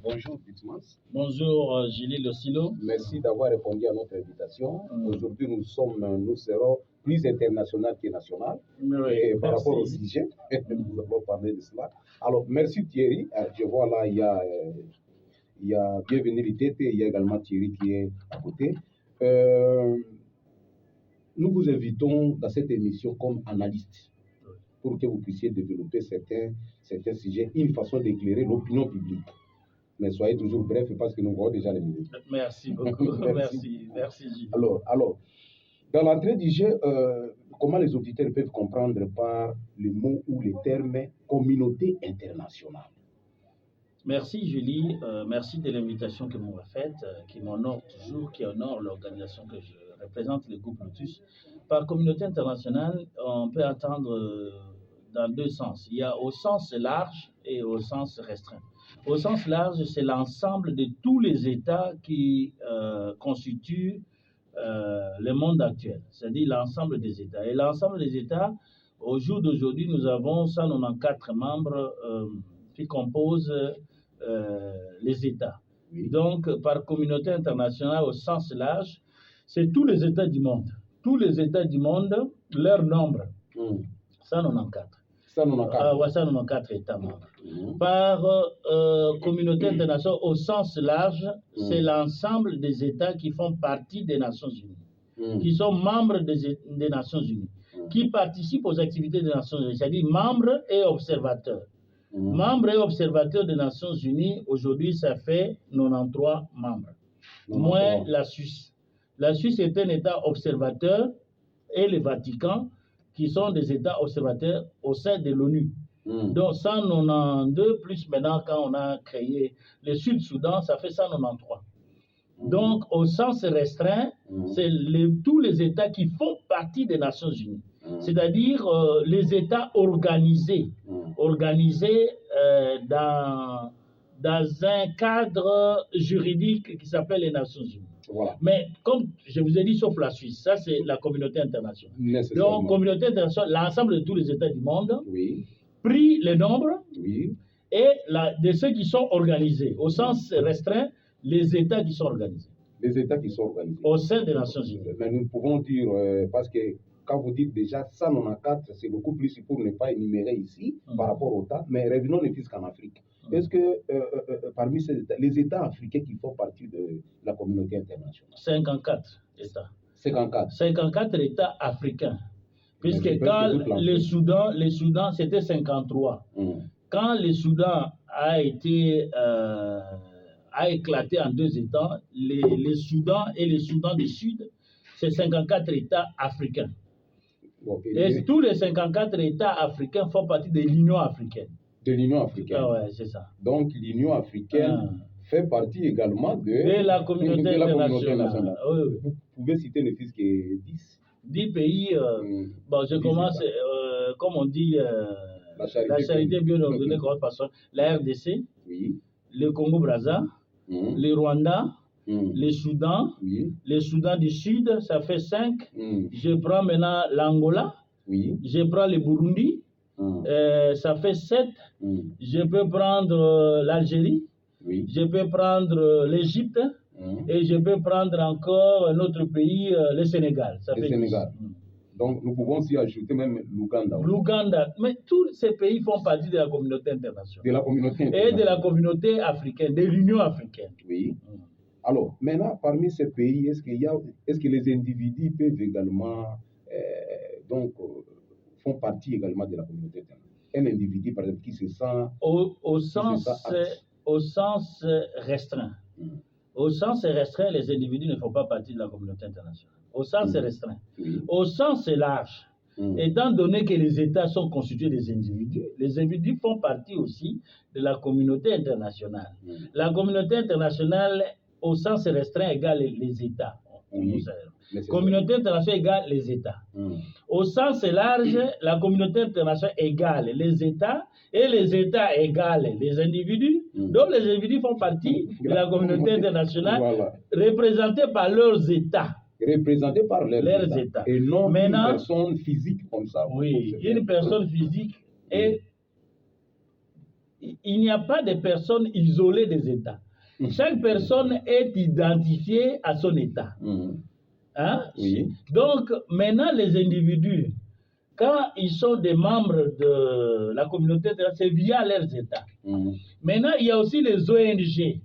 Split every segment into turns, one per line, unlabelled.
Bonjour Bitmans.
Bonjour Julie Losilo.
Merci d'avoir répondu à notre invitation. Aujourd'hui, nous serons plus international que national. Et par rapport au sujet, nous allons parler de cela. Alors, merci Thierry. Je vois là, il y a Bienvenue Litete et il y a également Thierry qui est à côté. Nous vous invitons dans cette émission comme analyste pour que vous puissiez développer certains sujets, une façon d'éclairer l'opinion publique. Mais soyez toujours bref parce que nous voyons déjà les minutes.
Merci beaucoup. Merci Gilles.
Alors, dans l'entrée du jeu, comment les auditeurs peuvent comprendre par le mot ou les termes communauté internationale?
Merci Julie, merci de l'invitation que vous m'avez faite, qui m'honore toujours, qui honore l'organisation que je représente, le groupe Lotus. Par communauté internationale, on peut attendre dans deux sens. Il y a au sens large et au sens restreint. Au sens large, c'est l'ensemble de tous les États qui constituent le monde actuel, c'est-à-dire l'ensemble des États. Et l'ensemble des États, au jour d'aujourd'hui, nous avons 194 membres qui composent les États.
Oui.
Donc, par communauté internationale au sens large, c'est tous les États du monde. Tous les États du monde, leur nombre, 194. 194 États membres. Par communauté internationale au sens large, c'est l'ensemble des États qui font partie des Nations Unies, qui sont membres des Nations Unies, qui participent aux activités des Nations Unies, c'est-à-dire membres et observateurs. Membres et observateurs des Nations Unies, aujourd'hui, ça fait 93 membres, moins la Suisse. La Suisse est un État observateur et le Vatican, qui sont des États observateurs au sein de l'ONU. Donc 192 plus maintenant quand on a créé le Sud-Soudan, ça fait 193. Donc au sens restreint, c'est tous les États qui font partie des Nations Unies. C'est-à-dire les États organisés dans un cadre juridique qui s'appelle les Nations Unies.
Voilà.
Mais comme je vous ai dit, sauf la Suisse, ça c'est la communauté internationale. Donc, communauté internationale, l'ensemble de tous les États du monde,
oui,
pris le nombre,
oui,
et de ceux qui sont organisés. Au sens restreint, les États qui sont organisés.
Les États qui sont organisés.
Au sein des Nations Unies.
Mais nous pouvons dire, parce que quand vous dites déjà 194, c'est beaucoup plus pour ne pas énumérer ici par rapport au tas, mais revenons ne fût qu'en Afrique. Est-ce que parmi ces États, les États africains qui font partie de la communauté internationale?
54 États.
54.
54 États africains. Puisque quand le Soudan c'était 53. Quand le Soudan a éclaté en deux États, le Soudan et le Soudan du Sud, c'est 54 États africains.
Okay.
Et tous les 54 États africains font partie de l'Union africaine.
De l'Union africaine.
Ah ouais, c'est ça.
Donc l'Union africaine fait partie également de
la communauté internationale. Oui.
Vous pouvez citer ne fût-ce que 10.
10 pays. Bon, je commence, comme on dit, la charité bien ordonnée, la RDC,
oui,
le Congo-Brazza, le Rwanda, le Soudan,
oui,
le Soudan du Sud, ça fait 5. Je prends maintenant l'Angola,
oui,
je prends le Burundi, ça fait 7. Je peux prendre l'Algérie,
oui,
je peux prendre l'Égypte, et je peux prendre encore un autre pays, le Sénégal. Ça
le
fait
Sénégal.
10.
Donc nous pouvons aussi ajouter même l'Ouganda.
L'Ouganda, mais tous ces pays font partie de la communauté internationale.
De la communauté internationale.
Et de la communauté africaine, de l'Union africaine.
Oui. Alors, maintenant, parmi ces pays, est-ce que les individus peuvent également, font partie également de la communauté internationale? Un individu, par exemple, qui se sent...
Au sens restreint. Au sens restreint, les individus ne font pas partie de la communauté internationale. Au sens restreint. Au sens large, étant donné que les États sont constitués des individus, les individus font partie aussi de la communauté internationale. La communauté internationale, au sens restreint, égale les États. Communauté internationale égale les États. Au sens large, la communauté internationale égale les États et les États égalent les individus. Donc les individus font partie de la communauté internationale représentés par leurs États.
Représentés par leurs États. Et non une personne physique comme ça.
Oui, une personne physique est il n'y a pas de personnes isolées des États. Chaque personne est identifiée à son État. Hein?
Oui.
Donc, maintenant, les individus, quand ils sont des membres de la communauté, c'est via leurs États. Maintenant, il y a aussi les ONG.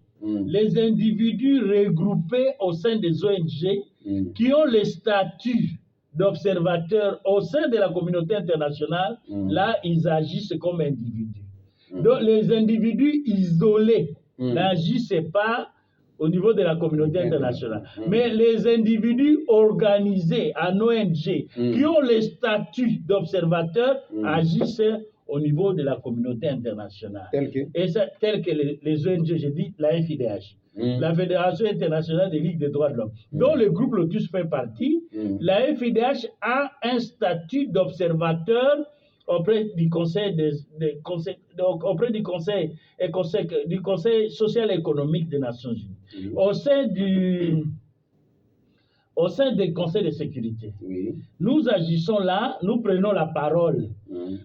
Les individus regroupés au sein des ONG qui ont le statut d'observateurs au sein de la communauté internationale, là, ils agissent comme individus. Donc, les individus isolés n'agissent pas au niveau de la communauté internationale. Mais les individus organisés en ONG qui ont le statut d'observateurs agissent au niveau de la communauté internationale. Tel que les ONG, j'ai dit, la FIDH, la Fédération internationale des ligues des droits de l'homme, dont le groupe Lotus fait partie. La FIDH a un statut d'observateur auprès du Conseil du Conseil social et économique des Nations Unies, au sein des conseils de sécurité. Nous agissons là, nous prenons la parole.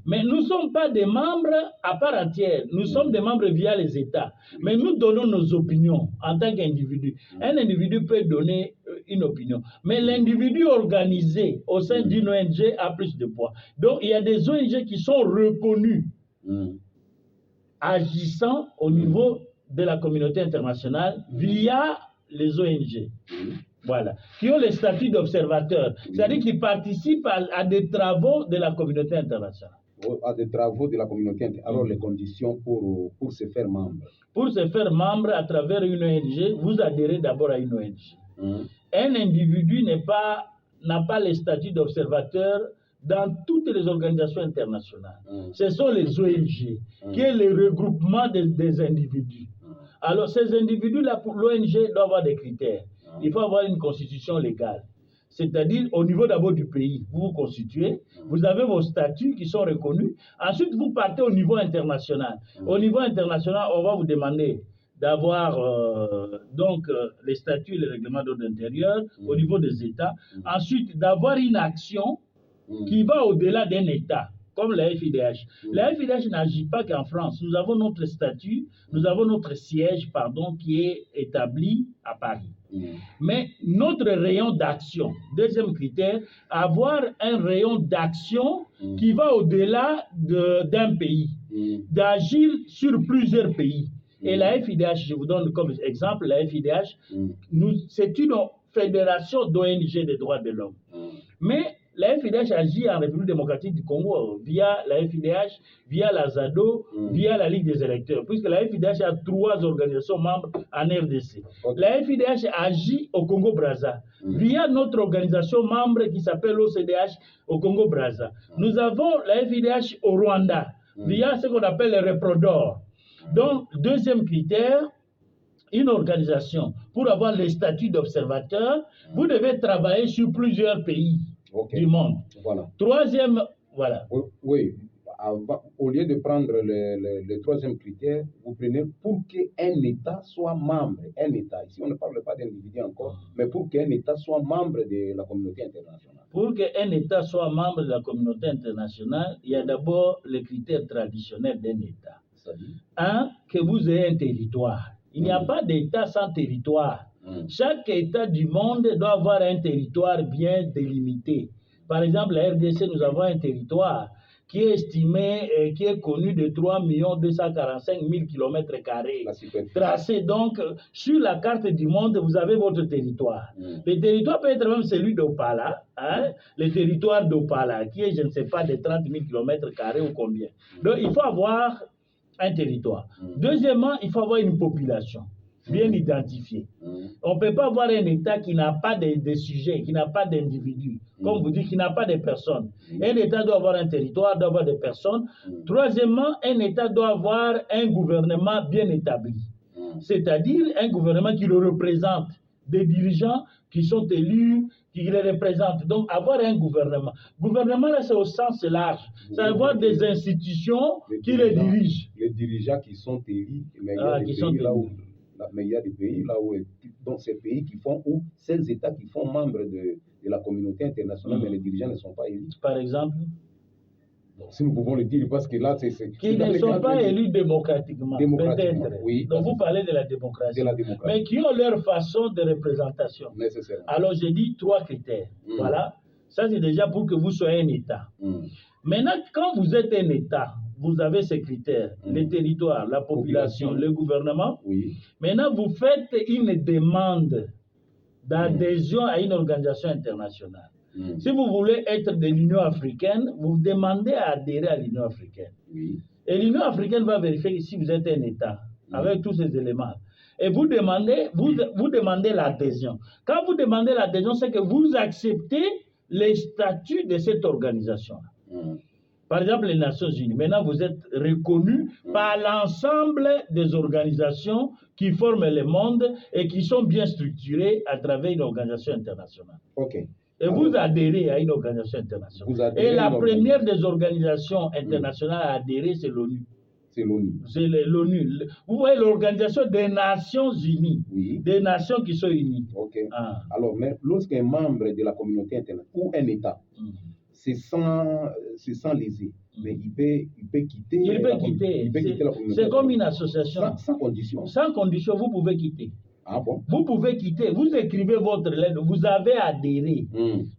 Mais nous ne sommes pas des membres à part entière. Nous sommes des membres via les États. Mais nous donnons nos opinions en tant qu'individu. Un individu peut donner une opinion. Mais l'individu organisé au sein d'une ONG a plus de poids. Donc, il y a des ONG qui sont reconnues agissant au niveau de la communauté internationale via les ONG. Voilà, qui ont le statut d'observateur, c'est-à-dire qui participent à des travaux de la communauté internationale.
À des travaux de la communauté internationale. Alors, les conditions pour se faire membre?
Pour se faire membre à travers une ONG, vous adhérez d'abord à une ONG. Un individu n'a pas le statut d'observateur dans toutes les organisations internationales. Ce sont les ONG, qui est le regroupement des individus. Alors, ces individus-là, pour l'ONG, doivent avoir des critères. Il faut avoir une constitution légale. C'est-à-dire, au niveau d'abord du pays, vous vous constituez, vous avez vos statuts qui sont reconnus. Ensuite, vous partez au niveau international. Au niveau international, on va vous demander d'avoir les statuts et les règlements d'ordre intérieur au niveau des États. Ensuite, d'avoir une action qui va au-delà d'un État, comme la FIDH. La FIDH n'agit pas qu'en France. Nous avons notre statut, nous avons notre siège, qui est établi à Paris. Mais notre rayon d'action, deuxième critère, avoir un rayon d'action qui va au-delà d'un pays, d'agir sur plusieurs pays. Et la FIDH, je vous donne comme exemple, la FIDH, c'est une fédération d'ONG des droits de l'homme. Mais la FIDH agit en République démocratique du Congo via la FIDH, via la ZADO, via la Ligue des électeurs, puisque la FIDH a 3 organisations membres en RDC. La FIDH agit au Congo-Brazza, via notre organisation membre qui s'appelle l'OCDH au Congo-Brazza. Nous avons la FIDH au Rwanda, via ce qu'on appelle le Reprodor. Donc, deuxième critère, une organisation, pour avoir le statut d'observateur, vous devez travailler sur plusieurs pays du monde.
Voilà.
Troisième, voilà.
Oui. Au lieu de prendre le troisième critère, vous prenez pour qu'un État soit membre. Un État, ici on ne parle pas d'individu encore, mais pour qu'un État soit membre de la communauté internationale.
Pour qu'un État soit membre de la communauté internationale, il y a d'abord les critères traditionnels d'un État. Un, que vous ayez un territoire. Il n'y a pas d'État sans territoire. Chaque État du monde doit avoir un territoire bien délimité. Par exemple, la RDC, nous avons un territoire qui est estimé, qui est connu de 3 245 000 km². Tracé donc sur la carte du monde, vous avez votre territoire. Le territoire peut être même celui d'Opala, le territoire d'Opala, qui est, je ne sais pas, de 30 000 km² ou combien. Donc, il faut avoir un territoire. Deuxièmement, il faut avoir une population bien identifiée. On ne peut pas avoir un État qui n'a pas de sujets, qui n'a pas d'individus, comme vous dites, qui n'a pas de personnes. Un État doit avoir un territoire, doit avoir des personnes. Troisièmement, un État doit avoir un gouvernement bien établi. C'est-à-dire un gouvernement qui le représente, des dirigeants qui sont élus, qui les représentent. Donc, avoir un gouvernement. Gouvernement, là, c'est au sens large. C'est avoir des institutions qui les dirigent.
Les dirigeants qui sont élus, mais il y a des pays là où, donc ces pays qui font, ou ces États qui font membres de la communauté internationale, mais les dirigeants ne sont pas élus.
Par exemple?
Si nous pouvons le dire, parce que là, c'est...
Qui ne sont pas élus démocratiquement, peut-être.
Oui,
donc vous parlez de la démocratie. Mais qui ont leur façon de représentation.
Nécessairement.
Alors j'ai dit 3 critères. Voilà. Ça, c'est déjà pour que vous soyez un État. Maintenant, quand vous êtes un État, vous avez ces critères, les territoires, la population, le gouvernement.
Oui.
Maintenant, vous faites une demande d'adhésion à une organisation internationale. Si vous voulez être de l'Union africaine, vous demandez à adhérer à l'Union africaine.
Oui.
Et l'Union africaine va vérifier si vous êtes un État, avec tous ces éléments. Et vous demandez l'adhésion. Quand vous demandez l'adhésion, c'est que vous acceptez les statuts de cette organisation. Par exemple, les Nations Unies. Maintenant, vous êtes reconnus par l'ensemble des organisations qui forment le monde et qui sont bien structurées à travers une organisation internationale.
OK.
Et vous adhérez à une organisation internationale. Et la première des organisations internationales à adhérer, c'est l'ONU.
C'est l'ONU.
C'est l'ONU. Vous voyez l'organisation des Nations Unies.
Oui.
Des nations qui sont unies.
OK. Alors, mais lorsqu'un membre de la communauté internationale ou un État, c'est sans léser, mais il peut quitter.
Il peut quitter la communauté. C'est comme une association.
Sans condition.
Sans condition, vous pouvez quitter.
Ah bon?
Vous pouvez quitter. Vous écrivez votre lettre. Vous avez adhéré.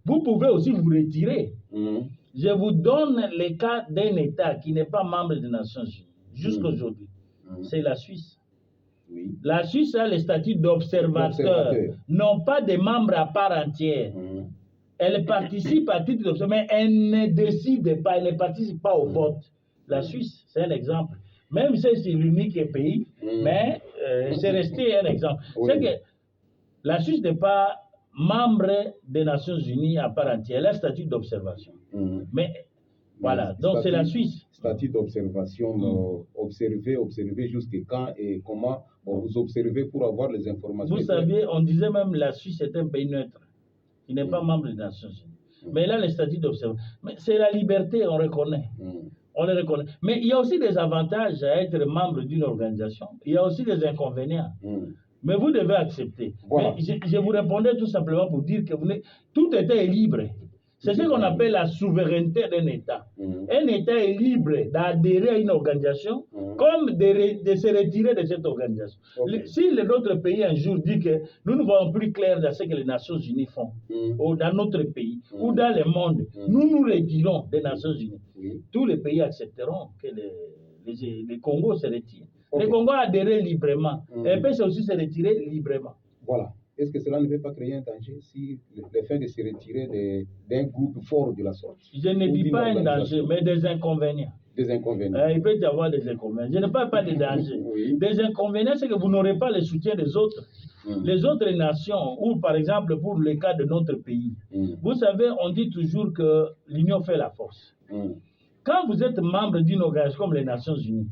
Vous pouvez aussi vous retirer. Je vous donne le cas d'un État qui n'est pas membre des Nations Unies jusqu'à aujourd'hui. C'est la Suisse.
Oui.
La Suisse a le statut d'observateur, non pas de membre à part entière. Elle participe à titre d'observateur, mais elle ne décide pas, elle ne participe pas au vote. La Suisse, c'est un exemple. Même si c'est l'unique pays, mais c'est resté un exemple. C'est que la Suisse n'est pas membre des Nations Unies à part entière. Elle a un statut d'observation. Mais voilà, donc c'est la Suisse.
Statut d'observation, observer jusqu'à quand et comment vous observez pour avoir les informations.
Vous savez, on disait même la Suisse est un pays neutre. Il n'est pas membre des Nations Unies. Mais là, le statut d'observateur. Mais c'est la liberté, on reconnaît. On le reconnaît. Mais il y a aussi des avantages à être membre d'une organisation. Il y a aussi des inconvénients. Mais vous devez accepter. Voilà. Mais je vous répondais tout simplement pour dire que tout État est libre. C'est ce qu'on appelle la souveraineté d'un État. Un État est libre d'adhérer à une organisation comme de se retirer de cette organisation. Si notre pays un jour dit que nous ne voyons plus clair dans ce que les Nations Unies font, ou dans notre pays, ou dans le monde, nous nous retirons des Nations Unies. Tous les pays accepteront que le Congo se retire. Le Congo a adhéré librement. Et peut aussi se retirer librement.
Voilà. Est-ce que cela ne veut pas créer un danger si le fait de se retirer d'un groupe fort de la sorte?
Je ne dis pas un danger, mais des inconvénients.
Des inconvénients.
Il peut y avoir des inconvénients. Je ne parle pas de danger. Des inconvénients, c'est que vous n'aurez pas le soutien des autres. Les autres nations, ou par exemple pour le cas de notre pays, vous savez, on dit toujours que l'union fait la force. Quand vous êtes membre d'une organisation comme les Nations Unies,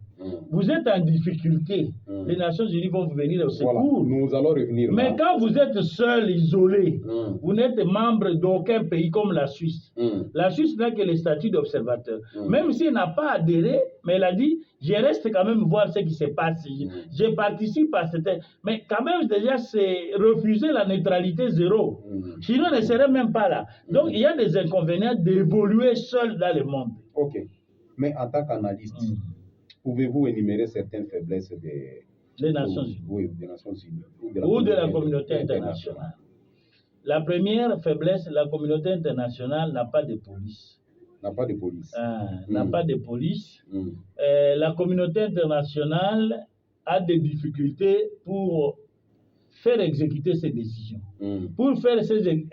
vous êtes en difficulté, les Nations Unies vont vous venir au secours.
Voilà, nous allons revenir.
Mais quand vous êtes seul, isolé, vous n'êtes membre d'aucun pays comme la Suisse. La Suisse n'a que le statut d'observateur. Même si elle n'a pas adhéré, mais elle a dit, je reste quand même voir ce qui se passe. Je participe à cette... Mais quand même, déjà, c'est refuser la neutralité zéro. Sinon, elle ne serait même pas là. Donc, il y a des inconvénients d'évoluer seul dans le monde.
OK. Mais en tant qu'analyste, pouvez-vous énumérer certaines faiblesses
des Nations Unies?
Oui, des Nations Unies.
Ou de la communauté internationale. La première faiblesse, la communauté internationale n'a pas de police.
N'a pas de police.
N'a pas de police. La communauté internationale a des difficultés pour faire exécuter ses décisions. Pour faire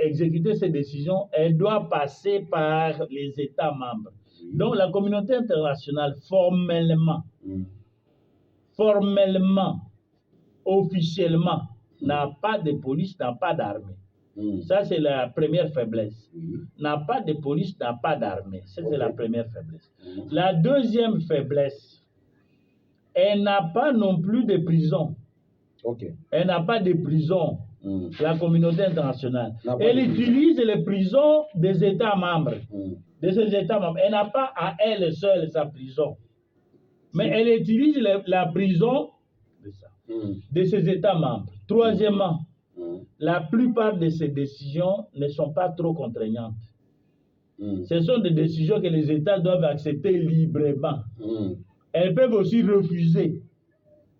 exécuter ses décisions, elle doit passer par les États membres. Donc la communauté internationale, formellement, officiellement, n'a pas de police, n'a pas d'armée. Ça, c'est la première faiblesse. N'a pas de police, n'a pas d'armée. Ça, c'est la première faiblesse. La deuxième faiblesse, elle n'a pas non plus de prison. Elle n'a pas de prison, la communauté internationale. Elle utilise les prisons des États membres. De ces États membres. Elle n'a pas à elle seule sa prison. Mais elle utilise la prison de ses États membres. Troisièmement, la plupart de ces décisions ne sont pas trop contraignantes. Ce sont des décisions que les États doivent accepter librement. Elles peuvent aussi refuser.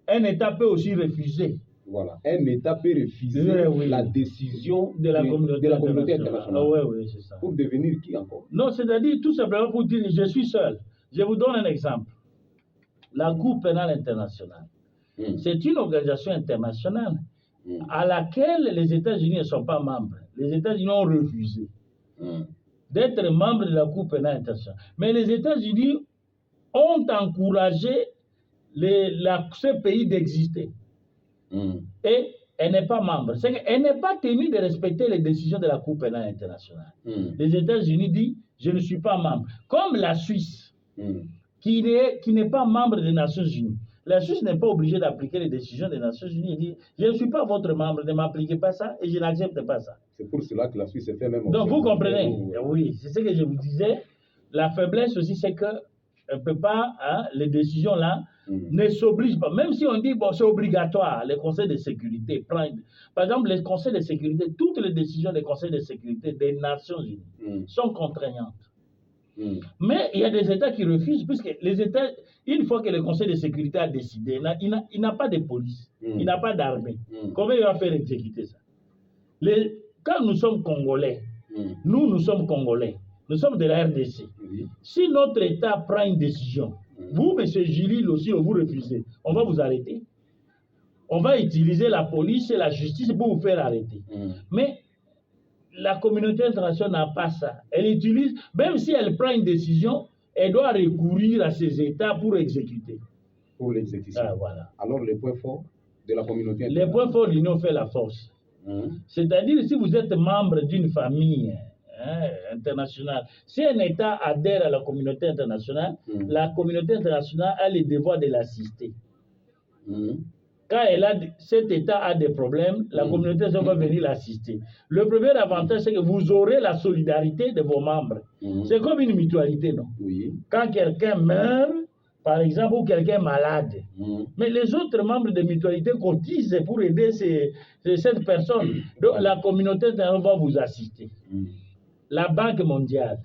Un État peut aussi refuser.
Voilà. Un État peut refuser la décision de la communauté internationale.
Oui, c'est ça.
Pour devenir qui encore?
Non, c'est-à-dire tout simplement pour dire je suis seul. Je vous donne un exemple. La Cour pénale internationale, c'est une organisation internationale à laquelle les États-Unis ne sont pas membres. Les États-Unis ont refusé d'être membres de la Cour pénale internationale. Mais les États-Unis ont encouragé ce pays d'exister. Et elle n'est pas membre. C'est qu'elle n'est pas tenue de respecter les décisions de la Cour pénale internationale. Les États-Unis disent je ne suis pas membre. Comme la Suisse, qui n'est pas membre des Nations Unies. La Suisse n'est pas obligée d'appliquer les décisions des Nations Unies. Elle dit je ne suis pas votre membre, ne m'appliquez pas ça et je n'accepte pas ça.
C'est pour cela que la Suisse fait même.
Donc vous comprenez? Oui, c'est ce que je vous disais. La faiblesse aussi, c'est qu'elle ne peut pas, les décisions là, ne s'obligent pas. Même si on dit, bon, c'est obligatoire, les conseils de sécurité prennent. Par exemple, les conseils de sécurité, toutes les décisions des conseils de sécurité des Nations Unies sont contraignantes. Mais il y a des États qui refusent, puisque les États, une fois que le conseil de sécurité a décidé, il n'a pas de police, il n'a pas d'armée. Comment il va faire exécuter ça? Quand nous sommes Congolais, nous sommes Congolais, nous sommes de la RDC. Si notre État prend une décision, vous, M. Gilil aussi, vous refusez, on va vous arrêter. On va utiliser la police et la justice pour vous faire arrêter. Mais la communauté internationale n'a pas ça. Elle utilise, même si elle prend une décision, elle doit recourir à ces États pour exécuter.
Pour l'exécution.
Voilà.
Alors, les points forts de la communauté internationale?
Les points forts, l'union fait la force. C'est-à-dire, si vous êtes membre d'une famille internationale, si un État adhère à la communauté internationale, la communauté internationale a le devoir de l'assister. Quand cet État a des problèmes, la communauté va venir l'assister. Le premier avantage, c'est que vous aurez la solidarité de vos membres. C'est comme une mutualité, non? Quand quelqu'un meurt, par exemple, ou quelqu'un est malade, mais les autres membres de mutualité cotisent pour aider cette personne. Donc, la communauté internationale va vous assister. La Banque mondiale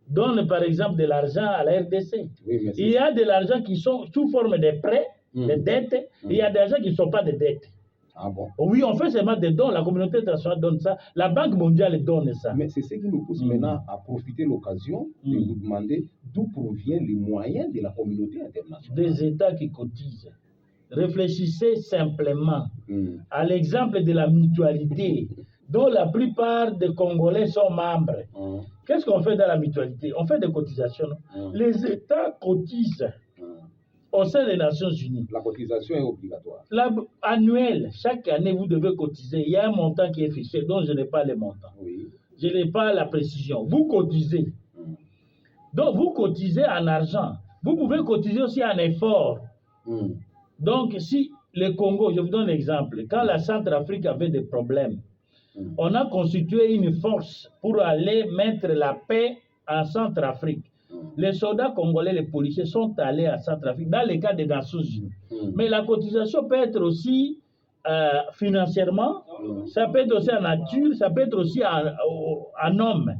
donne, par exemple, de l'argent à la RDC. Il y a de l'argent qui sont sous forme de prêts, de dettes, il y a des gens qui ne sont pas de dettes.
Ah bon?
Oui, on fait seulement des dons, la communauté internationale donne ça, la Banque mondiale donne ça.
Mais c'est ce qui nous pousse maintenant à profiter de l'occasion de vous demander d'où proviennent les moyens de la communauté internationale.
Des États qui cotisent. Réfléchissez simplement à l'exemple de la mutualité, dont la plupart des Congolais sont membres. Qu'est-ce qu'on fait dans la mutualité? On fait des cotisations. Les États cotisent au sein des Nations Unies.
La cotisation est obligatoire.
Annuelle. Chaque année, vous devez cotiser. Il y a un montant qui est fixé, dont je n'ai pas le montant. Je n'ai pas la précision. Vous cotisez. Donc, vous cotisez en argent. Vous pouvez cotiser aussi en effort. Donc, si le Congo, je vous donne un exemple, quand la Centrafrique avait des problèmes, on a constitué une force pour aller mettre la paix en Centrafrique. Les soldats congolais, les policiers sont allés à Centrafrique dans le cadre des Nations Unies. Mais la cotisation peut être aussi financièrement, ça peut être aussi en nature, ça peut être aussi en homme.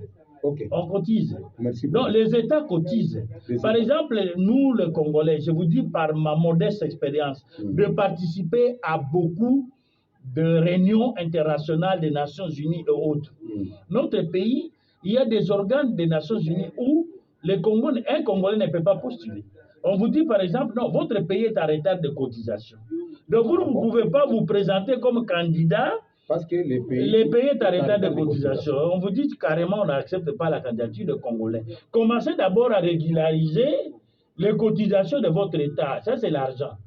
On cotise. Donc les États cotisent. Par exemple, nous les Congolais, je vous dis par ma modeste expérience, de participer à beaucoup de réunions internationales des Nations Unies et autres. Notre pays, il y a des organes des Nations Unies où un Congolais ne peut pas postuler. On vous dit par exemple, non, votre pays est en retard de cotisation. Donc vous ne pouvez pas vous présenter comme candidat
parce que le
pays est en retard de cotisation. On vous dit carrément, on n'accepte pas la candidature de Congolais. Commencez d'abord à régulariser les cotisations de votre État. Ça, c'est l'argent.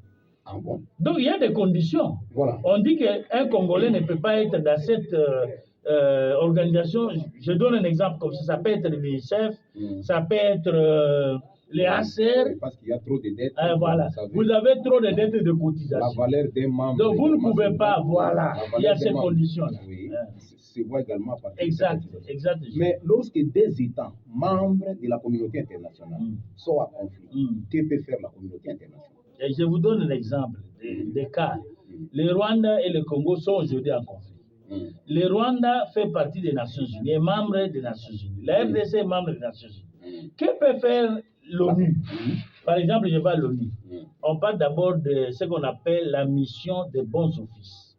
Donc il y a des conditions. On dit qu'un Congolais ne peut pas être dans cette organisation. Je donne un exemple comme ça peut être l'UNICEF, ça peut être les ACR.
Parce qu'il y a trop de dettes.
Voilà. Vous avez trop de dettes de cotisation.
La valeur des membres.
Donc vous ne pouvez pas, voilà. Il y a ces conditions-là.
Oui, se voit également par
exact.
Mais lorsque des États membres de la communauté internationale sont à conflit, que peut faire la communauté internationale?
Et je vous donne un exemple des cas. Le Rwanda et le Congo sont aujourd'hui en conflit. Le Rwanda fait partie des Nations Unies, est membre des Nations Unies. La RDC est membre des Nations Unies. Que peut faire l'ONU? Par exemple, je vais à l'ONU. On parle d'abord de ce qu'on appelle la mission des bons offices.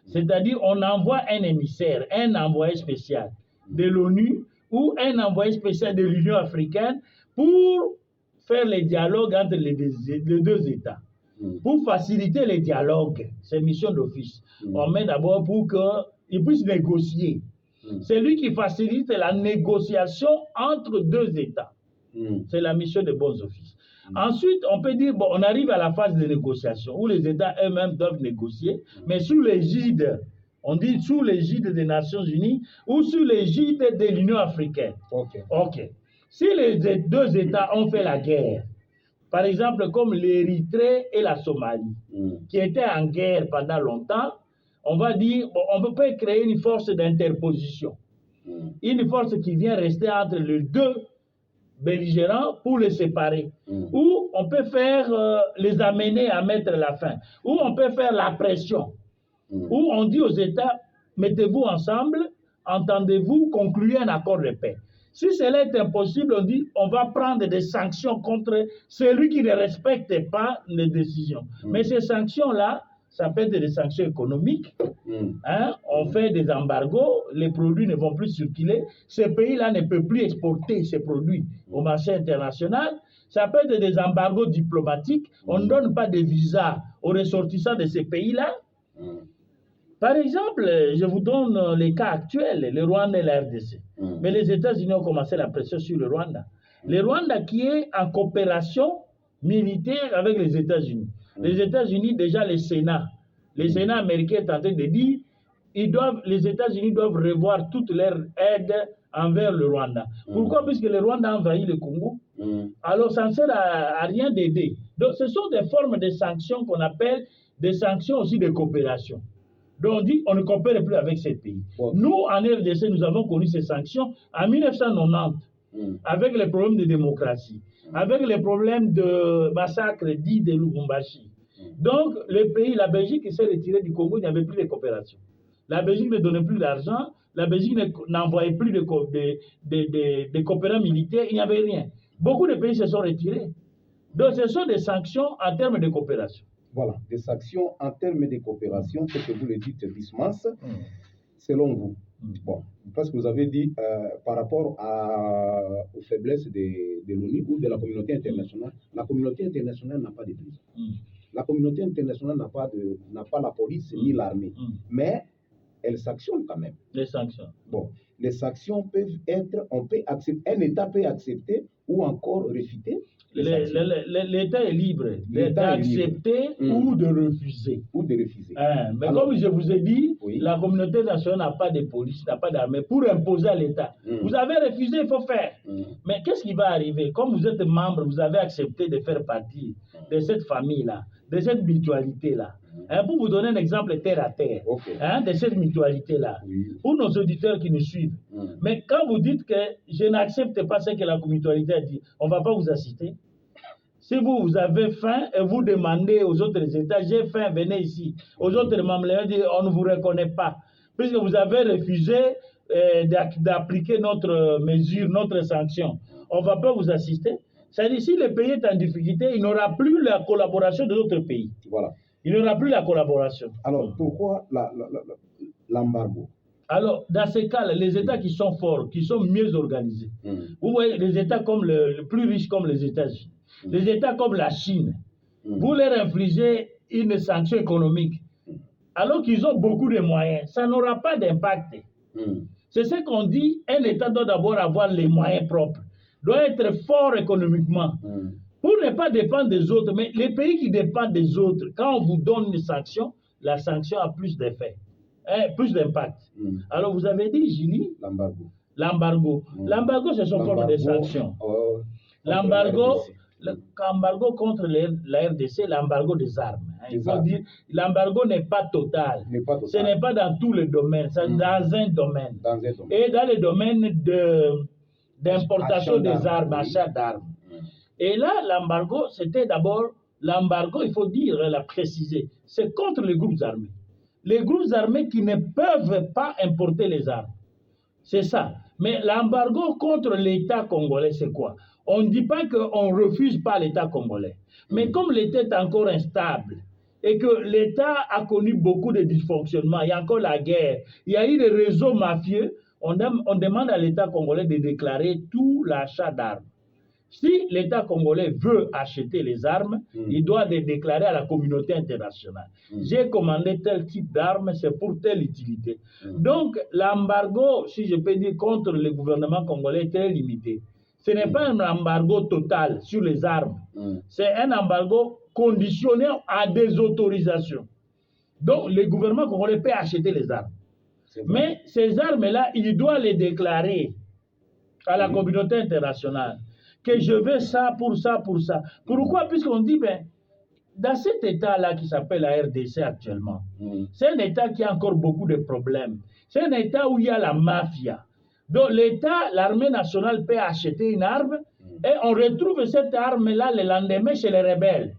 C'est-à-dire, on envoie un émissaire, un envoyé spécial de l'ONU ou un envoyé spécial de l'Union africaine pour faire les dialogues entre les deux États. Pour faciliter les dialogues, ces missions d'office. On met d'abord pour qu'ils puissent négocier. C'est lui qui facilite la négociation entre deux États. C'est la mission des bons offices. Ensuite, on peut dire, bon, on arrive à la phase de négociation où les États eux-mêmes doivent négocier, mais sous l'égide, on dit sous l'égide des Nations Unies ou sous l'égide de l'Union africaine. Ok. Si les deux États ont fait la guerre, par exemple comme l'Érythrée et la Somalie, qui étaient en guerre pendant longtemps, on va dire, bon, on peut pas créer une force d'interposition. Une force qui vient rester entre les deux belligérants pour les séparer. Ou on peut faire les amener à mettre la fin. Ou on peut faire la pression. Ou on dit aux États, mettez-vous ensemble, entendez-vous, concluez un accord de paix. Si cela est impossible, on dit, on va prendre des sanctions contre celui qui ne respecte pas les décisions. Mais ces sanctions-là, ça peut être des sanctions économiques. On fait des embargos, les produits ne vont plus circuler. Ce pays-là ne peut plus exporter ses produits au marché international. Ça peut être des embargos diplomatiques. On ne donne pas de visa aux ressortissants de ces pays-là. Par exemple, je vous donne les cas actuels, le Rwanda et la RDC. Mais les États-Unis ont commencé la pression sur le Rwanda. Le Rwanda qui est en coopération militaire avec les États-Unis. Les États-Unis, déjà le Sénat américain est en train de dire les États-Unis doivent revoir toute leur aide envers le Rwanda. Pourquoi? Puisque le Rwanda a envahi le Congo. Alors ça ne sert à rien d'aider. Donc ce sont des formes de sanctions qu'on appelle des sanctions aussi de coopération. Donc on dit on ne coopère plus avec ces pays. Nous, en RDC, nous avons connu ces sanctions en 1990 avec les problèmes de démocratie, avec les problèmes de massacre dit de Lubumbashi. Donc, le pays, la Belgique, qui s'est retirée du Congo, il n'y avait plus de coopération. La Belgique ne donnait plus d'argent, la Belgique n'envoyait plus de coopérants militaires, il n'y avait rien. Beaucoup de pays se sont retirés. Donc, ce sont des sanctions en termes de coopération.
Voilà, des sanctions en termes de coopération, ce que vous le dites, Dismas, selon vous. Bon, parce que vous avez dit par rapport aux faiblesses de l'ONU ou de la communauté internationale, la communauté internationale n'a pas de prison. La communauté internationale n'a pas la police ni l'armée, mais elle sanctionne quand même.
Les sanctions.
Bon, les sanctions peuvent être, un État peut accepter ou encore refuter.
L'État est libre d'accepter ou de refuser. Mais alors, comme je vous ai dit, la communauté nationale n'a pas de police, n'a pas d'armée pour imposer à l'État. Vous avez refusé, il faut faire. Mais qu'est-ce qui va arriver? Comme vous êtes membre, vous avez accepté de faire partie de cette famille-là, de cette mutualité-là. Pour vous donner un exemple terre à terre, de cette mutualité-là, pour nos auditeurs qui nous suivent. Mais quand vous dites que je n'accepte pas ce que la mutualité a dit, on ne va pas vous assister. Si vous avez faim et vous demandez aux autres États, j'ai faim, venez ici. Aux autres membres, on ne vous reconnaît pas. Puisque vous avez refusé d'appliquer notre mesure, notre sanction. On ne va pas vous assister. C'est-à-dire, si le pays est en difficulté, il n'aura plus la collaboration de d'autres pays.
Voilà.
Il n'aura plus la collaboration.
Alors, pourquoi l'embargo?
Alors, dans ces cas-là, les États qui sont forts, qui sont mieux organisés, vous voyez, les États comme le plus riches comme les États-Unis, les États comme la Chine, vous leur infligez une sanction économique, alors qu'ils ont beaucoup de moyens, ça n'aura pas d'impact. C'est ce qu'on dit, un État doit d'abord avoir les moyens propres, doit être fort économiquement, pour ne pas dépendre des autres. Mais les pays qui dépendent des autres, quand on vous donne une sanction, la sanction a plus d'effet, plus d'impact. Alors vous avez dit, Julie, l'embargo. L'embargo, c'est son forme de sanction. L'embargo contre la RDC, l'embargo des armes. Il faut dire, l'embargo n'est pas total. Ce n'est pas dans tous les domaines, c'est dans un domaine. Et dans le domaine d'importation des armes, achat d'armes. Et là, l'embargo, c'était d'abord, l'embargo, il faut dire, la préciser, c'est contre les groupes armés. les groupes armés qui ne peuvent pas importer les armes. C'est ça. Mais l'embargo contre l'État congolais, c'est quoi? On ne dit pas qu'on ne refuse pas l'État congolais. Mais comme l'État est encore instable et que l'État a connu beaucoup de dysfonctionnements, il y a encore la guerre, il y a eu des réseaux mafieux, on demande à l'État congolais de déclarer tout l'achat d'armes. Si l'État congolais veut acheter les armes, il doit les déclarer à la communauté internationale. J'ai commandé tel type d'armes, c'est pour telle utilité. Donc, l'embargo, si je peux dire, contre le gouvernement congolais est très limité. Ce n'est pas un embargo total sur les armes. C'est un embargo conditionné à des autorisations. Donc, le gouvernement congolais peut acheter les armes. Mais ces armes-là, il doit les déclarer à la communauté internationale. Que je veux ça, pour ça, pour ça. Pourquoi? Puisqu'on dit, ben, dans cet état-là qui s'appelle la RDC actuellement, c'est un état qui a encore beaucoup de problèmes. C'est un état où il y a la mafia. Donc l'État, l'armée nationale peut acheter une arme et on retrouve cette arme-là le lendemain chez les rebelles.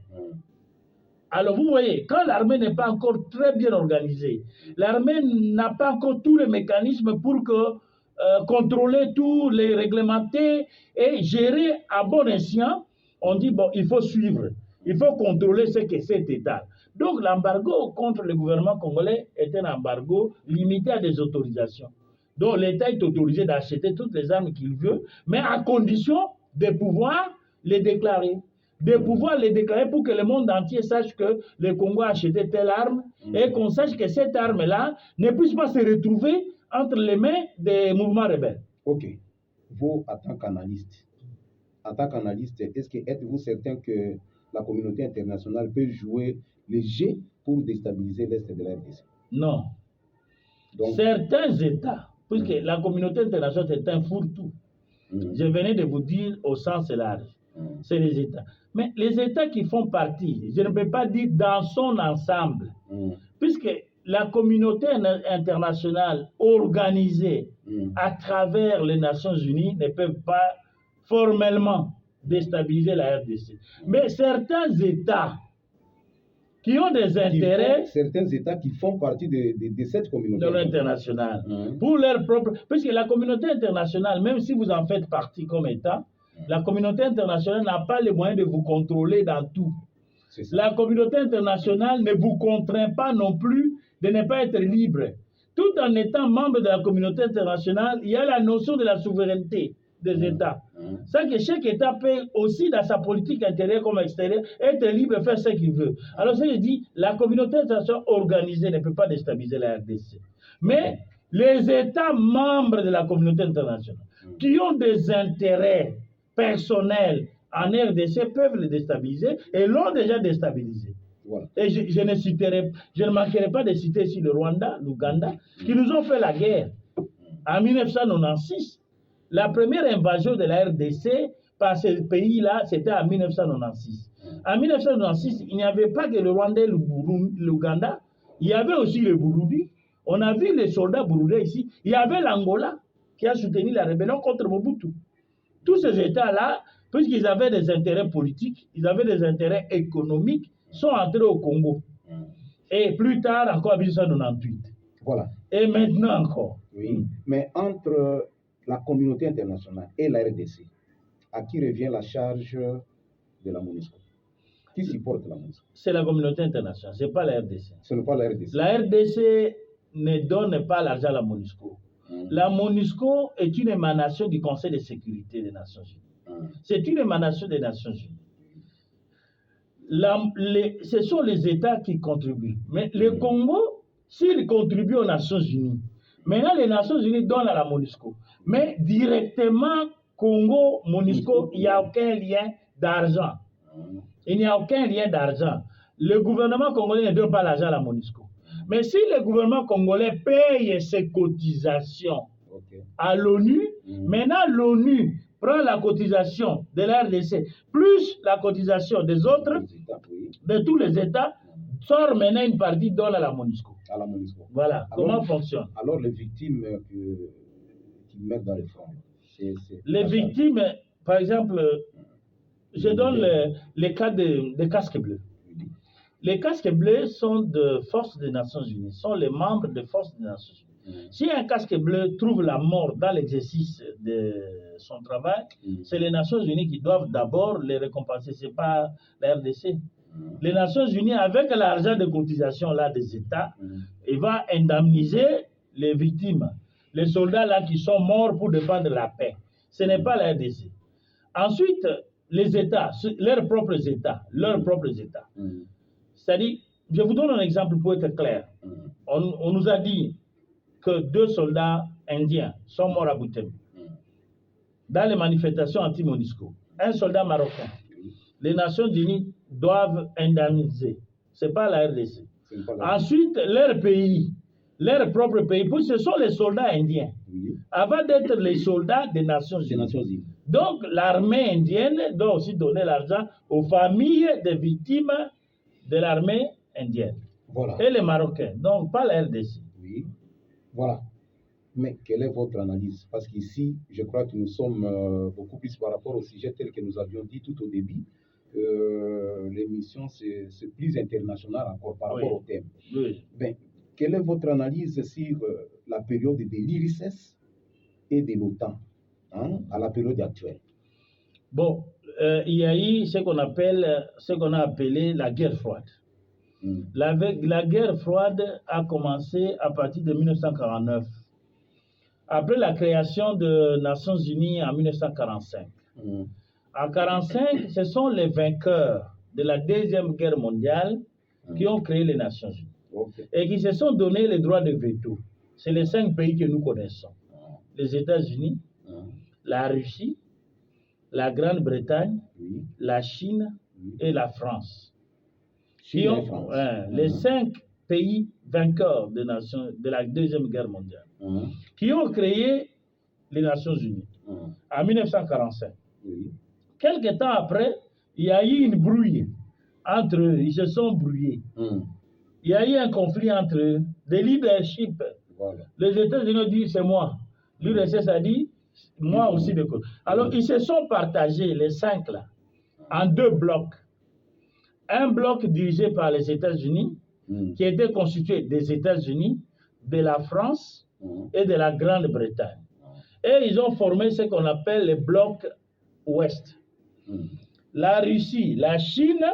Alors vous voyez, quand l'armée n'est pas encore très bien organisée, l'armée n'a pas encore tous les mécanismes pour contrôler tout, les réglementer et gérer à bon escient, on dit, bon, il faut suivre, il faut contrôler ce que cet État. Donc l'embargo contre le gouvernement congolais est un embargo limité à des autorisations. Donc l'État est autorisé d'acheter toutes les armes qu'il veut, mais à condition de pouvoir les déclarer. De pouvoir les déclarer pour que le monde entier sache que le Congo a acheté telle arme et qu'on sache que cette arme-là ne puisse pas se retrouver entre les mains des mouvements rebelles.
Ok. Vous, en tant qu'analyste, êtes-vous certain que la communauté internationale peut jouer le jeu pour déstabiliser l'Est de la RDC?
Non. Donc, certains États, puisque la communauté internationale c'est un fourre-tout, je venais de vous dire au sens large, c'est les États. Mais les États qui font partie, je ne peux pas dire dans son ensemble, puisque la communauté internationale organisée à travers les Nations Unies ne peut pas formellement déstabiliser la RDC. Mais certains États qui ont des intérêts...
Certains États qui font partie de cette communauté
internationale, pour leur propre... Puisque la communauté internationale, même si vous en faites partie comme État, la communauté internationale n'a pas les moyens de vous contrôler dans tout. La communauté internationale ne vous contraint pas non plus de ne pas être libre. Tout en étant membre de la communauté internationale, il y a la notion de la souveraineté des États. C'est que chaque État peut aussi, dans sa politique intérieure comme extérieure, être libre de faire ce qu'il veut. Alors, ça, je dis, la communauté internationale organisée ne peut pas déstabiliser la RDC. Mais les États membres de la communauté internationale, qui ont des intérêts personnels en RDC, peuvent les déstabiliser et l'ont déjà déstabilisé. Voilà. Et je ne manquerai pas de citer ici le Rwanda, l'Ouganda, qui nous ont fait la guerre en 1996. La première invasion de la RDC par ce pays-là, c'était en 1996. En 1996, il n'y avait pas que le Rwanda et l'Ouganda, il y avait aussi le Burundi. On a vu les soldats burundais ici. Il y avait l'Angola qui a soutenu la rébellion contre Mobutu. Tous ces États-là, puisqu'ils avaient des intérêts politiques, ils avaient des intérêts économiques, sont entrés au Congo. Et plus tard, encore en 1998.
Voilà.
Et maintenant encore.
Oui. Mais entre la communauté internationale et la RDC, à qui revient la charge de la MONUSCO? Qui supporte la MONUSCO?
C'est la communauté internationale, ce n'est pas la RDC.
Ce n'est pas la RDC.
La RDC ne donne pas l'argent à la MONUSCO. La MONUSCO est une émanation du Conseil de sécurité des Nations Unies. C'est une émanation des Nations Unies. Ce sont les États qui contribuent. Mais le Congo, s'il contribue aux Nations Unies, maintenant les Nations Unies donnent à la MONUSCO. Mais directement, Congo, MONUSCO, il n'y a aucun lien d'argent. Il n'y a aucun lien d'argent. Le gouvernement congolais ne donne pas l'argent à la MONUSCO. Mais si le gouvernement congolais paye ses cotisations à l'ONU, maintenant l'ONU prend la cotisation de la RDC, plus la cotisation des autres, de tous les États, sort maintenant une partie, donne à la MONUSCO.
À la MONUSCO.
Voilà, alors, comment fonctionne.
Alors les victimes qui mettent dans les fronts,
les victimes, par exemple, je donne le cas des casques bleus. Les casques bleus sont de forces des Nations Unies, sont les membres des forces des Nations Unies. Si un casque bleu trouve la mort dans l'exercice de son travail, c'est les Nations Unies qui doivent d'abord les récompenser, ce n'est pas la RDC. Les Nations Unies, avec l'argent de cotisation là, des États, il va indemniser les victimes, les soldats là qui sont morts pour défendre la paix. Ce n'est pas la RDC. Ensuite, les États, leurs propres États. C'est-à-dire, je vous donne un exemple pour être clair. On nous a dit que 2 soldats indiens sont morts à Butembo dans les manifestations anti-MONUSCO. Un soldat marocain. Les Nations Unies doivent indemniser. Ce n'est pas la RDC. Ensuite, leur pays, leur propre pays, ce sont les soldats indiens. Avant d'être les soldats des Nations Unies. Donc, l'armée indienne doit aussi donner l'argent aux familles des victimes de l'armée indienne.
Voilà.
Et les Marocains, donc pas la RDC.
Oui, voilà. Mais quelle est votre analyse? Parce qu'ici, je crois que nous sommes beaucoup plus par rapport au sujet tel que nous avions dit tout au début. L'émission, c'est plus international encore par rapport au thème.
Oui.
Ben, quelle est votre analyse sur la période de l'IRISS et de l'OTAN à la période actuelle?
Bon, il y a eu ce qu'on a appelé la guerre froide. La guerre froide a commencé à partir de 1949, après la création des Nations Unies en 1945. En 1945, ce sont les vainqueurs de la Deuxième Guerre mondiale qui ont créé les Nations Unies et qui se sont donné les droits de veto. C'est les 5 pays que nous connaissons. Les États-Unis, la Russie, la Grande-Bretagne, la Chine et la France. Les 5 pays vainqueurs de la Deuxième Guerre mondiale qui ont créé les Nations Unies en 1945. Quelque temps après, il y a eu une brouille entre eux. Ils se sont brouillés. Il y a eu un conflit entre eux, des leaderships. Les États-Unis ont dit c'est moi. L'URSS a dit moi aussi. Alors, ils se sont partagés, les 5 là, en 2 blocs. Un bloc dirigé par les États-Unis, qui était constitué des États-Unis, de la France et de la Grande-Bretagne. Et ils ont formé ce qu'on appelle le bloc Ouest. La Russie, la Chine,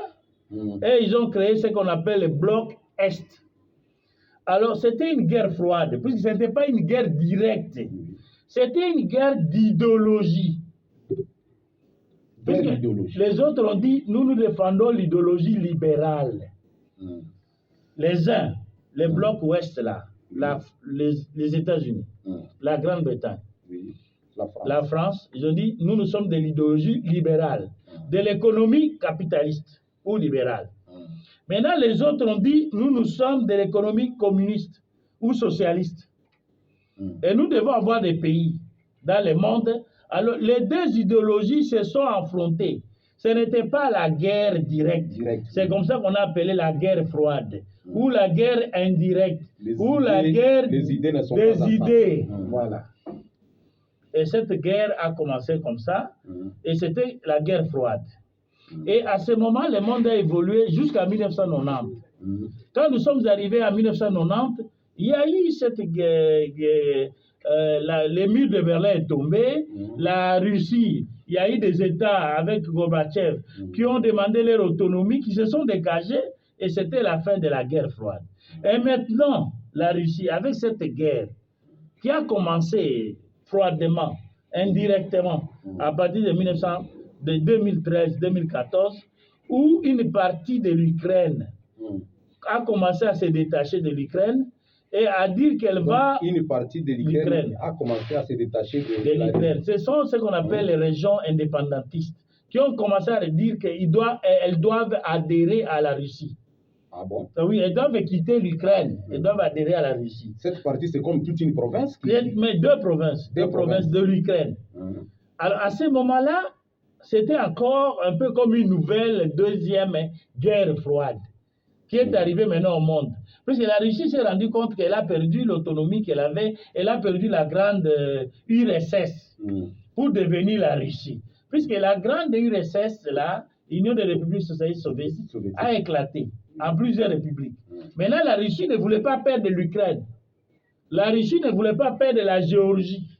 et ils ont créé ce qu'on appelle le bloc Est. Alors, c'était une guerre froide, puisque ce n'était pas une guerre directe. C'était une guerre d'idéologie. Les autres ont dit, nous défendons l'idéologie libérale. Les uns, les blocs ouest là, les États-Unis, la Grande-Bretagne, la France, ils ont dit, nous sommes de l'idéologie libérale, de l'économie capitaliste ou libérale. Maintenant, les autres ont dit, nous sommes de l'économie communiste ou socialiste. Et nous devons avoir des pays dans le monde. Alors, les 2 idéologies se sont affrontées. Ce n'était pas la guerre directe. C'est comme ça qu'on a appelé la guerre froide, ou la guerre indirecte, la guerre des idées. Voilà. Et cette guerre a commencé comme ça, et c'était la guerre froide. Et à ce moment, le monde a évolué jusqu'à 1990. Quand nous sommes arrivés à 1990, il y a eu cette guerre. Les murs de Berlin est tombé, la Russie, il y a eu des États avec Gorbatchev qui ont demandé leur autonomie, qui se sont dégagés, et c'était la fin de la guerre froide. Et maintenant, la Russie, avec cette guerre qui a commencé froidement, indirectement, à partir de 2013-2014, où une partie de l'Ukraine a commencé à se détacher de l'Ukraine, et à dire qu'elle va...
Une partie de l'Ukraine a commencé à se détacher de
l'Ukraine. Ce sont ce qu'on appelle les régions indépendantistes qui ont commencé à dire qu'elles doivent adhérer à la Russie.
Ah bon?
Oui, elles doivent quitter l'Ukraine. Elles doivent adhérer à la Russie.
Cette partie, c'est comme toute une province
Mais 2 provinces. 2 provinces de l'Ukraine. Alors, à ce moment-là, c'était encore un peu comme une nouvelle 2e guerre froide qui est arrivée maintenant au monde. Parce que la Russie s'est rendue compte qu'elle a perdu l'autonomie qu'elle avait, elle a perdu la grande URSS pour devenir la Russie. Puisque la grande URSS, là, Union des républiques socialistes soviétiques, a éclaté. en plusieurs républiques. Maintenant, la Russie ne voulait pas perdre l'Ukraine. La Russie ne voulait pas perdre la Géorgie.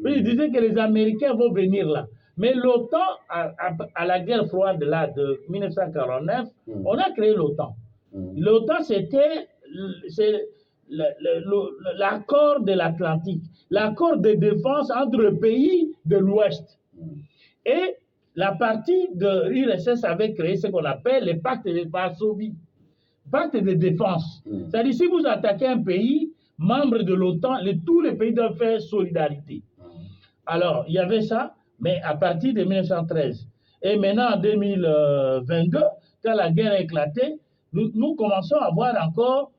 Puis il disait que les Américains vont venir là. Mais l'OTAN, à la guerre froide là, de 1949, on a créé l'OTAN. L'OTAN, c'était l'accord de l'Atlantique, l'accord de défense entre les pays de l'Ouest. Et la partie de l'URSS avait créé ce qu'on appelle le pacte de Varsovie, pacte de défense. C'est-à-dire, si vous attaquez un pays, membre de l'OTAN, tous les pays doivent faire solidarité. Alors, il y avait ça, mais à partir de 1913. Et maintenant, en 2022, quand la guerre a éclaté, nous commençons à voir encore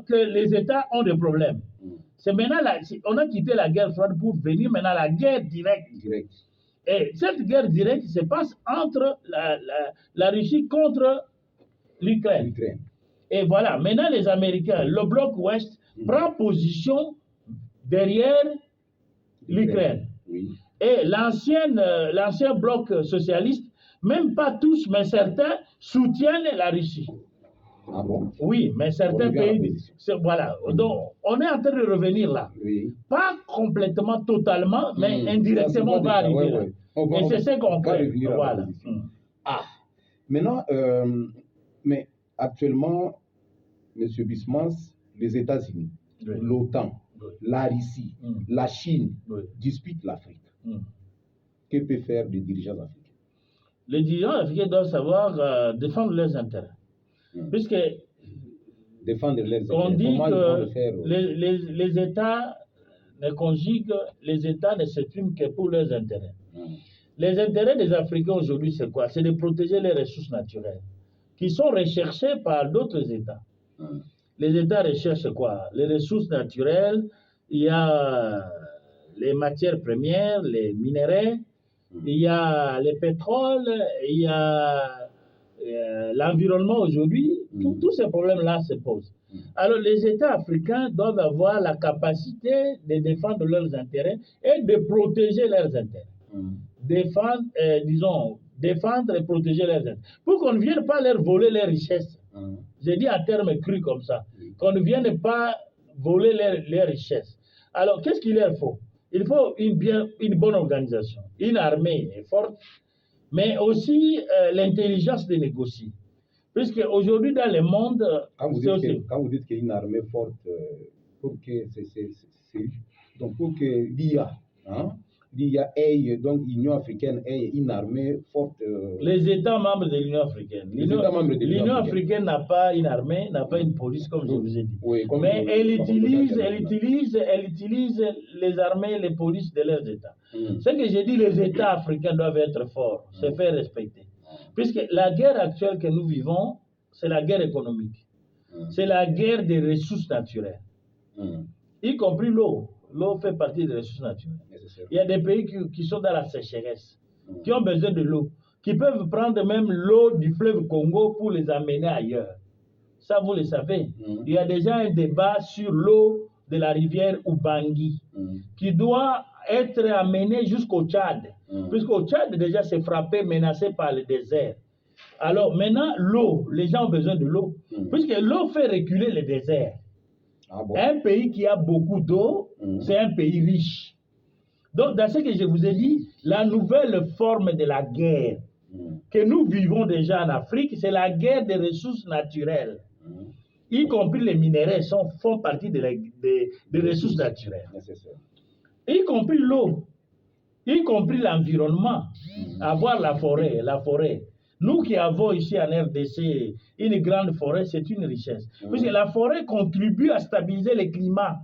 que les États ont des problèmes. C'est maintenant, on a quitté la guerre froide pour venir maintenant à la guerre directe. Et cette guerre directe se passe entre la Russie contre l'Ukraine. Et voilà, maintenant les Américains, le bloc ouest, prend position derrière l'Ukraine. Et l'ancien bloc socialiste, même pas tous, mais certains, soutiennent la Russie.
Ah bon?
Oui, mais certains pays... Voilà, donc on est en train de revenir là. Pas complètement, totalement, mais indirectement on va arriver là. Et c'est ce qu'on crée. Voilà.
Ah, maintenant, mais actuellement, M. Bismans, les États-Unis, l'OTAN, la Russie, la Chine disputent l'Afrique. Que peut faire les dirigeants africains?
Les dirigeants africains doivent savoir défendre leurs intérêts. Puisque
défendre leurs intérêts.
On dit que les États ne conjuguent, les États ne s'expriment que pour leurs intérêts. Les intérêts des Africains aujourd'hui, c'est quoi? C'est de protéger les ressources naturelles qui sont recherchées par d'autres États. Les États recherchent quoi? Les ressources naturelles, il y a les matières premières, les minéraux, il y a le pétrole, il y a l'environnement aujourd'hui. Tous ces problèmes-là se posent. Alors les États africains doivent avoir la capacité de défendre leurs intérêts et de protéger leurs intérêts. Défendre et protéger leurs intérêts. Pour qu'on ne vienne pas leur voler leurs richesses. J'ai dit en termes crus comme ça. Qu'on ne vienne pas voler leurs richesses. Alors, qu'est-ce qu'il leur faut? Il faut une bonne organisation, une armée forte, mais aussi l'intelligence de négocier. Puisque aujourd'hui, dans le monde...
Quand vous dites qu'il y a une armée forte, pour que l'IA, l'IA ait, donc l'Union africaine ait une armée forte.
Les États membres de l'Union africaine. L'Union africaine n'a pas une armée, n'a pas une police, comme je vous ai dit.
Oui,
mais elle utilise les armées, les polices de leurs États. Ce que j'ai dit, les États africains doivent être forts, se faire respecter. Puisque la guerre actuelle que nous vivons, c'est la guerre économique. C'est la guerre des ressources naturelles. Y compris l'eau. L'eau fait partie des ressources naturelles. Il y a des pays qui sont dans la sécheresse, qui ont besoin de l'eau, qui peuvent prendre même l'eau du fleuve Congo pour les amener ailleurs. Ça, vous le savez. Il y a déjà un débat sur l'eau de la rivière Ubangi, qui doit être amenée jusqu'au Tchad. Puisqu'au Tchad, déjà, c'est frappé, menacé par le désert. Alors, maintenant, l'eau, les gens ont besoin de l'eau. Puisque l'eau fait reculer le désert.
Ah bon?
Un pays qui a beaucoup d'eau, c'est un pays riche. Donc, dans ce que je vous ai dit, la nouvelle forme de la guerre que nous vivons déjà en Afrique, c'est la guerre des ressources naturelles. Y compris les minéraux font partie des ressources naturelles. Y compris l'eau, y compris l'environnement, avoir la forêt. Nous qui avons ici en RDC une grande forêt, c'est une richesse. Puisque la forêt contribue à stabiliser le climat.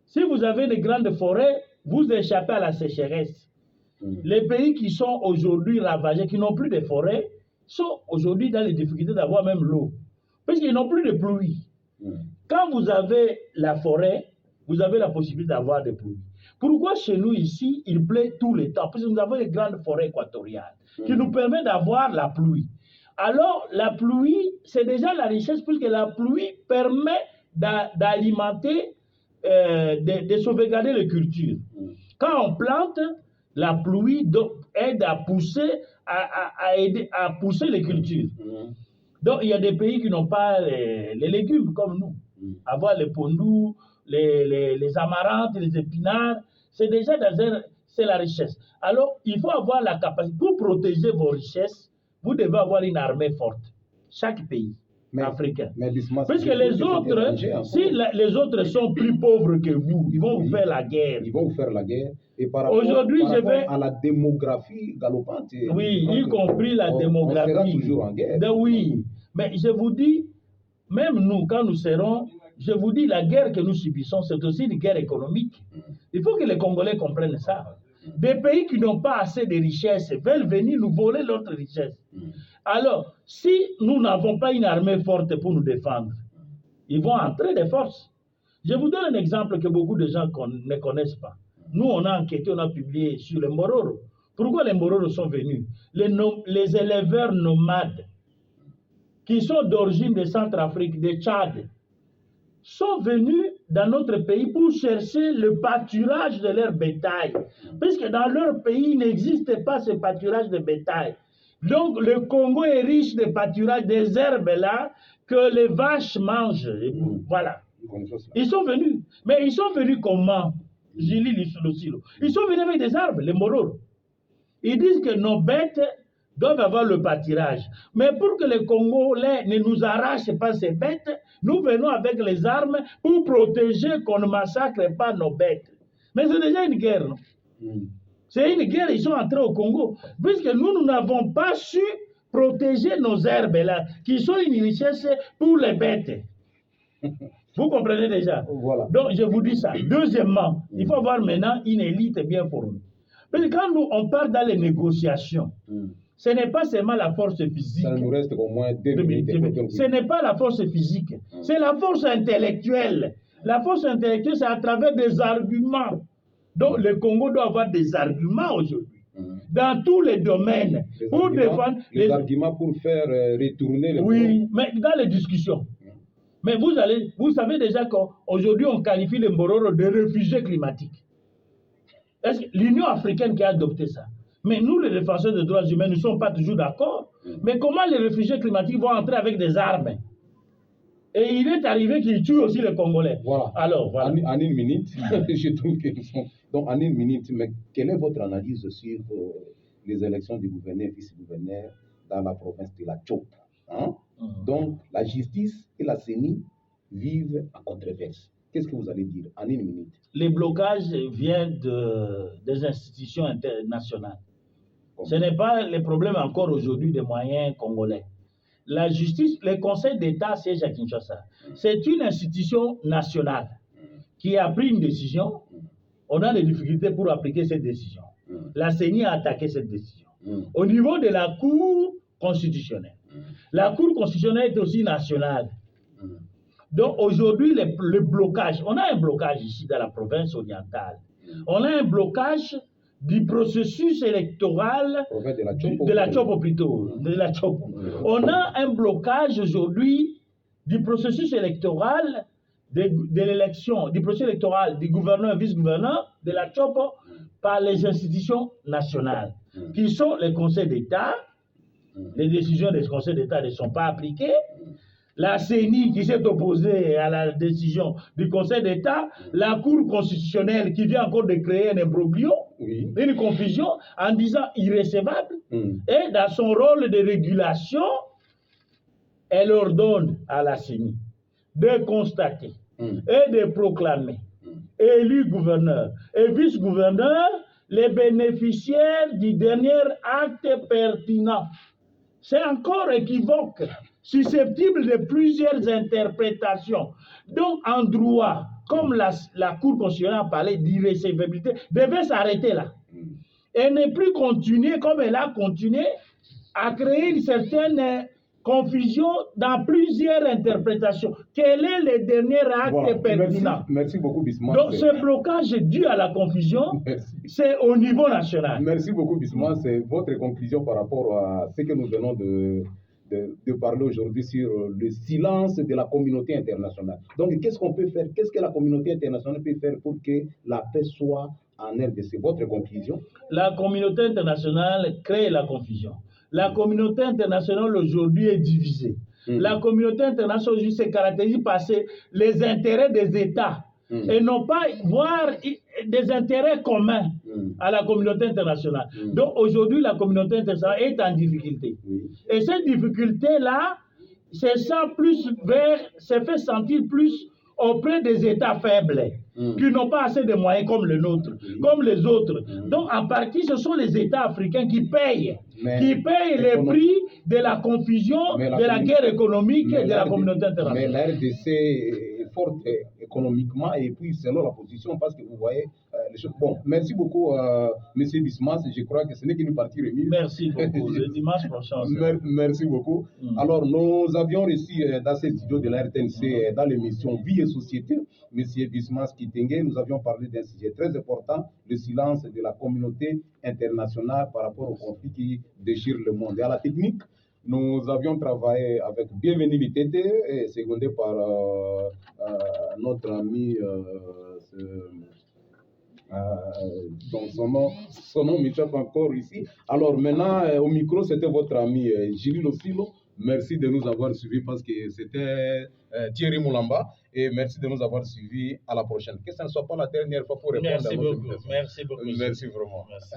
Si vous avez de grandes forêts, vous échappez à la sécheresse. Les pays qui sont aujourd'hui ravagés, qui n'ont plus de forêts, sont aujourd'hui dans les difficultés d'avoir même l'eau. Puisqu'ils n'ont plus de pluie. Quand vous avez la forêt, vous avez la possibilité d'avoir des pluies. Pourquoi chez nous ici, il pleut tout le temps? Parce que nous avons les grandes forêts équatoriales qui nous permettent d'avoir la pluie. Alors, la pluie, c'est déjà la richesse, puisque la pluie permet d'alimenter, de sauvegarder les cultures. Quand on plante, la pluie aide à pousser, à pousser les cultures. Donc, il y a des pays qui n'ont pas les légumes comme nous. Avoir les pondous, les amarantes, les épinards, c'est déjà c'est la richesse. Alors, il faut avoir la capacité, pour protéger vos richesses, vous devez avoir une armée forte. Chaque pays africain. Parce que les autres, si les autres sont plus pauvres que vous, ils vont vous faire la guerre.
Ils vont vous faire la guerre. Et par rapport à la démographie galopante.
Oui, y compris la démographie.
On sera toujours en guerre.
Oui, mais je vous dis, même nous, quand nous serons, je vous dis, la guerre que nous subissons, c'est aussi une guerre économique. Il faut que les Congolais comprennent ça. Des pays qui n'ont pas assez de richesses veulent venir nous voler notre richesse. Alors, si nous n'avons pas une armée forte pour nous défendre, ils vont entrer des forces. Je vous donne un exemple que beaucoup de gens ne connaissent pas. Nous, on a enquêté, on a publié sur les Mbororo. Pourquoi les Mbororo sont venus? Les éleveurs nomades, qui sont d'origine de Centrafrique, de Tchad, sont venus dans notre pays pour chercher le pâturage de leur bétail. Puisque dans leur pays, il n'existe pas ce pâturage de bétail. Donc, le Congo est riche de pâturage, des herbes là, que les vaches mangent. Voilà. Ils sont venus. Mais ils sont venus comment? Ils sont venus avec des arbres, les Mbororo. Ils disent que nos bêtes doivent avoir le pâturage. Mais pour que les Congolais ne nous arrachent pas ces bêtes, nous venons avec les armes pour protéger qu'on ne massacre pas nos bêtes. Mais c'est déjà une guerre, non? C'est une guerre, ils sont entrés au Congo. Puisque nous n'avons pas su protéger nos herbes là, qui sont une richesse pour les bêtes. Vous comprenez déjà?
Voilà.
Donc, je vous dis ça. Deuxièmement, il faut avoir maintenant une élite bien formée. Parce que quand nous, on part dans les négociations, ce n'est pas seulement la force physique.
Ça nous reste au moins 2 minutes.
Ce n'est pas la force physique, c'est la force intellectuelle. La force intellectuelle, c'est à travers des arguments. Donc, le Congo doit avoir des arguments aujourd'hui. Dans tous les domaines. Pour défendre
les arguments pour faire retourner les
Oui, mais dans les discussions. Mais vous savez déjà qu'aujourd'hui, on qualifie les Mbororo de réfugiés climatiques. Est-ce que l'Union africaine qui a adopté ça? Mais nous, les défenseurs des droits humains, ne sommes pas toujours d'accord. Mais comment les réfugiés climatiques vont entrer avec des armes? Et il est arrivé qu'ils tuent aussi les Congolais.
Voilà.
Alors, voilà.
En une minute, je trouve que nous sommes... Donc, en une minute, mais quelle est votre analyse sur les élections du gouverneur et vice-gouverneur dans la province de la Tchop? Donc, la justice et la CENI vivent en controverse. Qu'est-ce que vous allez dire en une minute?
Les blocages viennent des institutions internationales. Ce n'est pas le problème encore aujourd'hui des moyens congolais. La justice, le Conseil d'État siège à Kinshasa. C'est une institution nationale qui a pris une décision. On a des difficultés pour appliquer cette décision. La CENI a attaqué cette décision. Au niveau de la Cour constitutionnelle. La Cour constitutionnelle est aussi nationale. Donc aujourd'hui, le blocage, on a un blocage ici dans la province orientale. On a un blocage du processus électoral de la Tchop plutôt. On a un blocage aujourd'hui du processus électoral de l'élection, du processus électoral du gouverneur, vice-gouverneur de la Tchop par les institutions nationales, qui sont les conseils d'État. Les décisions des conseils d'État ne sont pas appliquées. La CENI qui s'est opposée à la décision du Conseil d'État, la Cour constitutionnelle qui vient encore de créer un imbroglio, une confusion en disant irrécevable, et dans son rôle de régulation, elle ordonne à la CENI de constater et de proclamer élus gouverneurs et vice-gouverneurs les bénéficiaires du dernier acte pertinent. C'est encore équivoque, susceptible de plusieurs interprétations. Donc, en droit, comme la Cour constitutionnelle a parlé d'irrécevabilité, devait s'arrêter là. Et ne plus continuer comme elle a continué à créer une certaine confusion dans plusieurs interprétations. Quel est le dernier acte pertinent?
Merci beaucoup, Bismarck.
Donc, ce blocage dû à la confusion, c'est au niveau national.
Merci beaucoup, Bismarck. C'est votre conclusion par rapport à ce que nous venons de parler aujourd'hui sur le silence de la communauté internationale. Donc, qu'est-ce qu'on peut faire? Qu'est-ce que la communauté internationale peut faire pour que la paix soit en RDC? Votre conclusion?
La communauté internationale crée la confusion. La communauté internationale aujourd'hui est divisée. La communauté internationale aujourd'hui se caractérise par les intérêts des États et non pas voir des intérêts communs à la communauté internationale. Donc aujourd'hui, la communauté internationale est en difficulté. Et cette difficulté-là, se fait sentir plus auprès des États faibles, qui n'ont pas assez de moyens comme le nôtre, comme les autres. Donc, en partie, ce sont les États africains qui payent les prix de la confusion, de la guerre économique et de la communauté internationale.
Mais la RDC est forte économiquement et puis selon la position, parce que vous voyez les choses. Bon, merci beaucoup, M. Bismas. Je crois que ce n'est qu'une partie remise.
Merci beaucoup. Le dimanche prochain.
Merci beaucoup. Alors, nous avions reçu dans ces studios de la RTNC, dans l'émission Vie et Société, M. Bismas Kitenge. Nous avions parlé d'un sujet très important, le silence de la communauté internationale par rapport au conflit qui déchire le monde. Et à la technique, nous avions travaillé avec Bienvenue Litete, secondé par notre ami, donc son nom m'échappe encore ici. Alors maintenant, au micro, c'était votre ami Gilles Losilo. Merci de nous avoir suivis parce que c'était Thierry Moulamba. Et merci de nous avoir suivis. À la prochaine. Que ce ne soit pas la dernière fois pour répondre à vos questions.
Merci beaucoup.
Merci vraiment.
Merci.